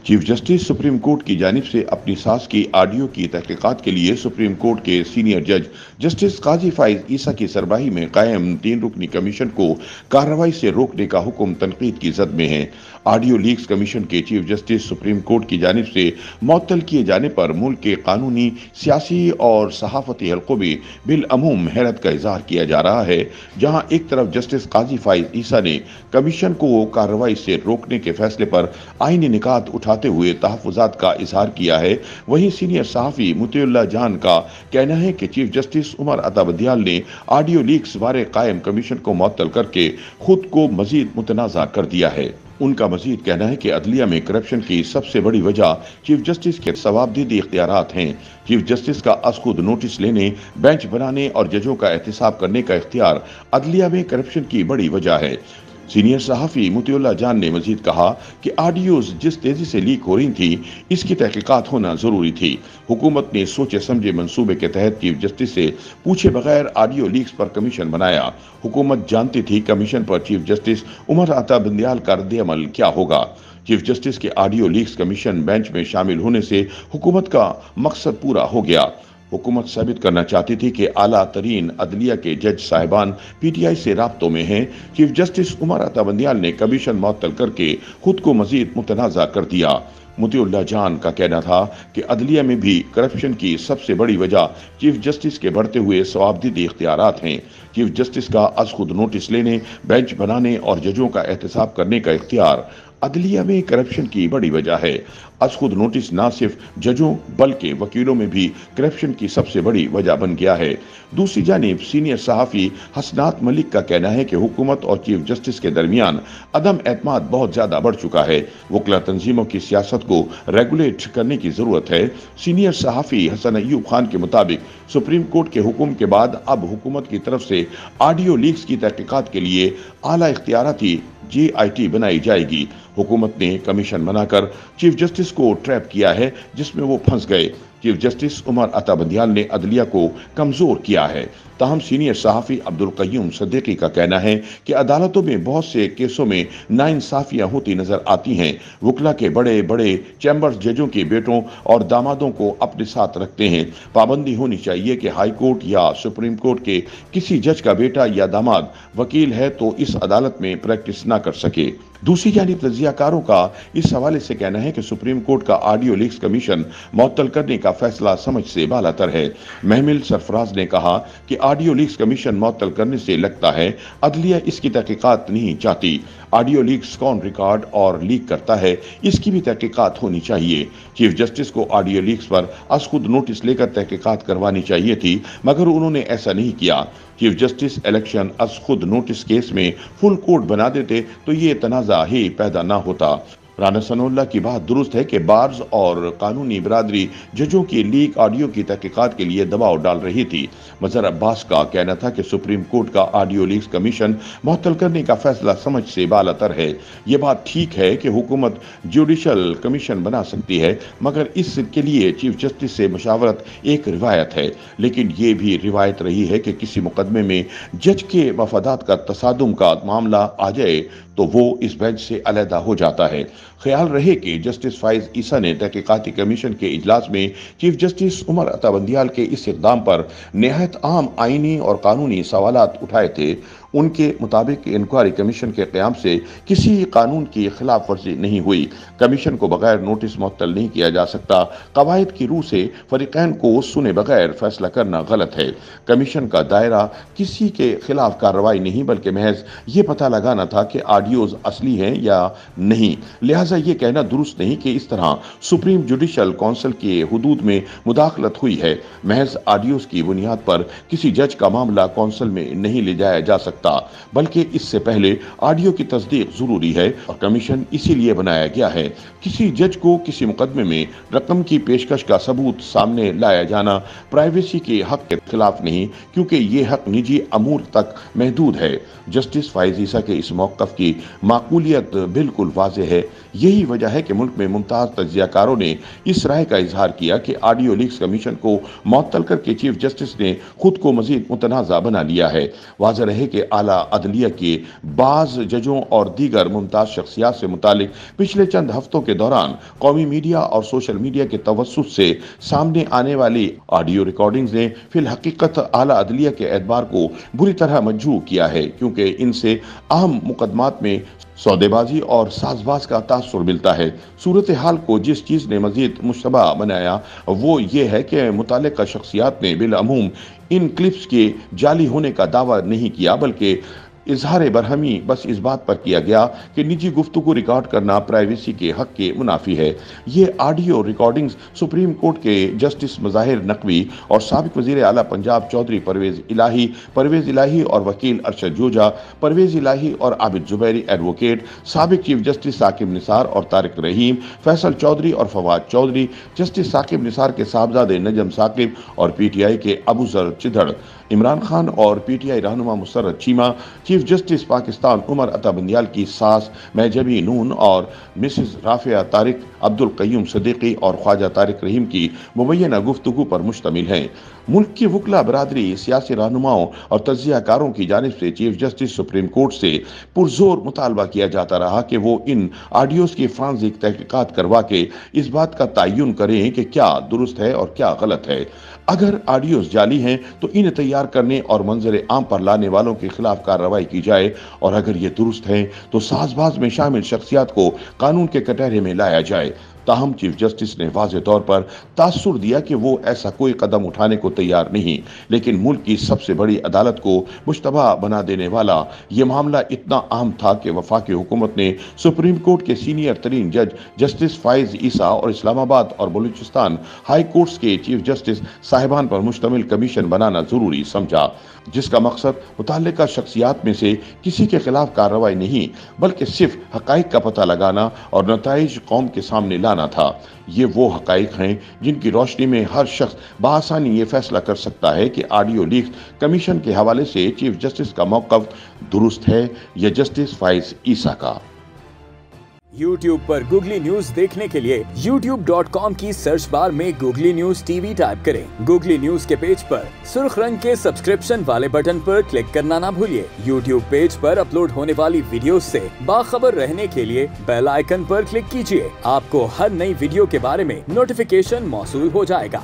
Chief justice supreme court की जानिब से अपनी सास की ऑडियो की तहकीकात के लिए सुप्रीम कोर्ट के सीनियर जज जस्टिस काजी फाइज ईसा की सरबराही में कायम 3 रुकनी कमीशन को कार्रवाई से रोकने का हुक्म तनकीद की जद में है। ऑडियो लीक्स कमीशन के चीफ जस्टिस सुप्रीम कोर्ट की जानिब से मुअत्तल किए जाने पर मुल्क के कानूनी, सियासी और सहाफती हल्कों में बिलअमूम हैरत का इजहार किया जा रहा है। जहां एक तरफ जस्टिस काजी फाइज ईसा ने कमीशन को कार्रवाई से रोकने के फैसले पर आईनी निकात उठाते हुए तहफ़्फ़ुज़ात का इजहार किया है, वहीं सीनियर सहाफ़ी मुतीउल्लाह जान का कहना है कि चीफ जस्टिस उमर अता बंदियाल ने ऑडियो लीक्स बारे कायम कमीशन को मुअत्तल करके खुद को मजीद मुतनाज़ा कर दिया है। उनका मजीद कहना है कि अदलिया में करप्शन की सबसे बड़ी वजह चीफ जस्टिस के सवाबदीदी इख्तियारात हैं। चीफ जस्टिस का अज़खुद नोटिस लेने, बेंच बनाने और जजों का एहतिसाब करने का इख्तियार अदलिया में करप्शन की बड़ी वजह है। सीनियर सहाफ़ी मुतीउल्लाह जान ने मजीद कहा कि ऑडियोज जिस तेजी से लीक हो रही थी, इसकी तहकीकात होना जरूरी थी। हुकूमत ने सोचे समझे मंसूबे के तहत चीफ जस्टिस से पूछे बगैर ऑडियो लीक्स पर कमीशन बनाया। हुकूमत जानती थी कमीशन पर चीफ जस्टिस उमर अता बंदियाल का रद्द-ए-अमल क्या होगा। चीफ जस्टिस के ऑडियो लीक्स कमीशन बेंच में शामिल होने से हुकूमत का मकसद पूरा हो गया। हुकूमत साबित करना चाहती थी कि आला तरीन अदलिया के जज साहिबान पीटीआई से राब्तों में हैं। चीफ जस्टिस उमर अता बंदियाल ने कमीशन मुअत्तल करके खुद को मजीद मुतनाज़ा कर दिया। मुतीउल्लाह जान का कहना था कि अदलिया में भी करप्शन की सबसे बड़ी वजह चीफ जस्टिस के बढ़ते हुए सवाबदीदी इख्तियारात हैं। चीफ जस्टिस का अज़खुद नोटिस लेने, बेंच बनाने और जजों का एहतिसाब करने का इख्तियार अदलिया में करप्शन की बड़ी वजह है। अज़खुद नोटिस न सिर्फ जजों बल्कि वकीलों में भी करप्शन की सबसे बड़ी वजह बन गया है। दूसरी जानिब सीनियर सहाफ़ी हसनात मलिक का कहना है कि हुकूमत और चीफ जस्टिस के दरमियान अदम एतमाद बहुत ज्यादा बढ़ चुका है। वकला तंजीमों की सियासत को रेगुलेट करने की जरूरत है। सीनियर सहाफ़ी हसन अय्यूब खान के मुताबिक सुप्रीम कोर्ट के हुक्म के बाद अब हुकूमत की तरफ से ऑडियो लीक्स की तहकीकात के लिए आला इख्तियाराती JIT बनाई जाएगी। हुकूमत ने कमीशन बनाकर चीफ जस्टिस को ट्रैप किया है, जिसमें वो फंस गए। चीफ जस्टिस उमर अता बंदियाल ने अदलिया को कमजोर किया है। ताहम सीनियर सहाफ़ी अब्दुल क़य्यूम सिद्दीकी का कहना है कि अदालतों में बहुत से केसों में नाइंसाफियां होती नजर आती हैं। वकला के बड़े बड़े चैम्बर्स जजों के बेटों और दामादों को अपने साथ रखते हैं। पाबंदी होनी चाहिए कि हाई कोर्ट या सुप्रीम कोर्ट के किसी जज का बेटा या दामाद वकील है तो इस अदालत में प्रैक्टिस ना कर सके। दूसरी जानिब तज्जियाकारों का इस हवाले से कहना है कि सुप्रीम कोर्ट का ऑडियो लीक्स कमीशन मुअत्तल करने का फैसला समझ से बालातर है। महमिल सरफराज ने कहा कि ऑडियो लीक्स कमीशन मुअत्तल करने से लगता है अदलिया इसकी तहकीकात नहीं चाहती। ऑडियो लीक्स कौन रिकॉर्ड और लीक करता है, इसकी भी तहकीकात होनी चाहिए। चीफ जस्टिस को ऑडियो लीक्स पर अज़खुद नोटिस लेकर तहकीकात करवानी चाहिए थी, मगर उन्होंने ऐसा नहीं किया। चीफ जस्टिस इलेक्शन अज़खुद नोटिस केस में फुल कोर्ट बना देते तो ये तनाज़ा ही पैदा ना होता। राना सनाउल्लाह की बात दुरुस्त है कि बार्स और कानूनी बरादरी जजों की लीक ऑडियो की तहकीकात के लिए दबाव डाल रही थी। मजहर अब्बास का कहना था कि सुप्रीम कोर्ट का ऑडियो लीक्स कमीशन मुअत्तल करने का फैसला समझ से बालातर है। ये बात ठीक है कि हुकूमत जुडिशल कमीशन बना सकती है, मगर इसके लिए चीफ जस्टिस से मशावरत एक रिवायत है। लेकिन ये भी रिवायत रही है कि किसी मुकदमे में जज के मफादात का तसादुम का मामला आ जाए तो वो इस बेंच से अलहदा हो जाता है। ख्याल रहे कि जस्टिस फाइज ईसा ने तहकीकाती कमीशन के इजलास में चीफ जस्टिस उमर अता बंदियाल के इस इक़दाम पर निहायत आम आईनी और कानूनी सवालात उठाए थे। उनके मुताबिक इंक्वायरी कमीशन के क़याम से किसी कानून की खिलाफ वर्जी नहीं हुई। कमीशन को बगैर नोटिस मुअत्तल नहीं किया जा सकता। कवायद की रूह से फरीक़ैन को सुने बगैर फैसला करना गलत है। कमीशन का दायरा किसी के खिलाफ कार्रवाई नहीं बल्कि महज ये पता लगाना था कि ऑडियोज असली हैं या नहीं। लिहाजा ये कहना दुरुस्त नहीं कि इस तरह सुप्रीम जुडिशल काउंसिल के हुदूद में मुदाखलत हुई है। महज ऑडियोज की बुनियाद पर किसी जज का मामला काउंसिल में नहीं ले जाया जा सकता, बल्कि इससे पहले ऑडियो की तस्दीक जरूरी है और कमीशन इसीलिए बनाया गया है। किसी जज को किसी मुकदमे में रकम की पेशकश का सबूत सामने लाया जाना प्राइवेसी के हक के खिलाफ नहीं, क्योंकि ये हक निजी अमूर तक महदूद है। जस्टिस फाइज ईसा के इस मौक़िफ़ की माकूलियत बिल्कुल वाज़ेह है। यही वजह है कि मुल्क में मुमताज तज्जियाकारों ने इस राय का इजहार किया कि ऑडियो लीक्स कमीशन को मुअत्तल करके चीफ जस्टिस ने खुद को मजीद मुतनाज़ा बना लिया है। वाज़ेह रहे कि आला अदलिया के बाज जजों और दीगर मुमताज शख्सियात से मुतालिक पिछले चंद हफ्तों के दौरान कौमी मीडिया और सोशल मीडिया के तवस्सुत से सामने आने वाली ऑडियो रिकॉर्डिंग्स ने फिल हकीकत आला अदलिया के एतबार को बुरी तरह मजरूह किया है, क्योंकि इनसे अहम मुकदमात में सौदेबाजी और साजबाज का तासुर मिलता है। सूरत हाल को जिस चीज़ ने मजीद मुश्तबा बनाया वो ये है कि मुताल्लिका शख्सियात ने बिलअमूम इन क्लिप्स के जाली होने का दावा नहीं किया, बल्कि इजहार बरहमी बस इस बात पर किया गया कि निजी गुफ्तगू रिकॉर्ड करना प्राइवेसी के हक के मुनाफी है। ये ऑडियो रिकॉर्डिंग्स सुप्रीम कोर्ट के जस्टिस मज़ाहिर नकवी और साबिक वज़ीर आला पंजाब चौधरी परवेज़ इलाही और वकील अरशद जोजा, परवेज़ इलाही और आबिद जुबैरी एडवोकेट, साबिक चीफ जस्टिस साकिब निसार और तारिक रहीम, फैसल चौधरी और फवाद चौधरी, जस्टिस साकिब निसार के साहबजादे नजम साकिब और PTI के अबू जर चिधड़, इमरान खान और PTI रहनुमा मुसर्रत चीमा, चीफ जस्टिस पाकिस्तान उमर अता बंदियाल की सास महजबी नून और मिसेस राफिया तारिक, अब्दुल कय्यूम सदीकी और ख्वाजा तारिक रहीम की मुबैना गुफ्तगू पर मुश्तमिल है। मुल्क की वकला बरादरी, सियासी रहनुमाओं और तज्जियाकारों की जानिब से चीफ जस्टिस सुप्रीम कोर्ट से पुरजोर मुतालबा किया जाता रहा कि वो इन ऑडियोज की फॉरेंसिक तहकीकात करवा के इस बात का तयन करें कि क्या दुरुस्त है और क्या गलत है। अगर ऑडियोज जाली हैं तो इन्हें तैयार करने और मंजर आम पर लाने वालों के खिलाफ कार्रवाई की जाए, और अगर ये दुरुस्त हैं तो साजबाज में शामिल शख्सियात को कानून के कटहरे में लाया जाए। ताहम चीफ जस्टिस ने वाज़ेह तौर पर तासुर दिया कि वो ऐसा कोई कदम उठाने को तैयार नहीं, लेकिन मुल्क की सबसे बड़ी अदालत को मुश्तबा बना देने वाला ये मामला इतना अहम था कि वफाकी हुकूमत ने सुप्रीम कोर्ट के सीनियर तरीन जज जस्टिस फाइज ईसा और इस्लामाबाद और बलूचिस्तान हाई कोर्ट्स के चीफ जस्टिस साहिबान पर मुश्तमिल कमीशन बनाना जरूरी समझा, जिसका मकसद मुताल्लिका शख्सियात में से किसी के खिलाफ कार्रवाई नहीं बल्कि सिर्फ हकाइक का पता लगाना और नताइज कौम के सामने लाना था। ये वो हकाइक हैं जिनकी रोशनी में हर शख्स बआसानी ये फैसला कर सकता है कि ऑडियो लीक्स कमीशन के हवाले से चीफ जस्टिस का मौक़िफ़ दुरुस्त है या जस्टिस फाइज ईसा का। YouTube पर गूगली न्यूज देखने के लिए youtube.com की सर्च बार में गूगली न्यूज TV टाइप करें। गूगली न्यूज के पेज पर सुर्ख रंग के सब्सक्रिप्शन वाले बटन पर क्लिक करना ना भूलिए। YouTube पेज पर अपलोड होने वाली वीडियोस से बाखबर रहने के लिए बेल आइकन पर क्लिक कीजिए। आपको हर नई वीडियो के बारे में नोटिफिकेशन मौसूल हो जाएगा।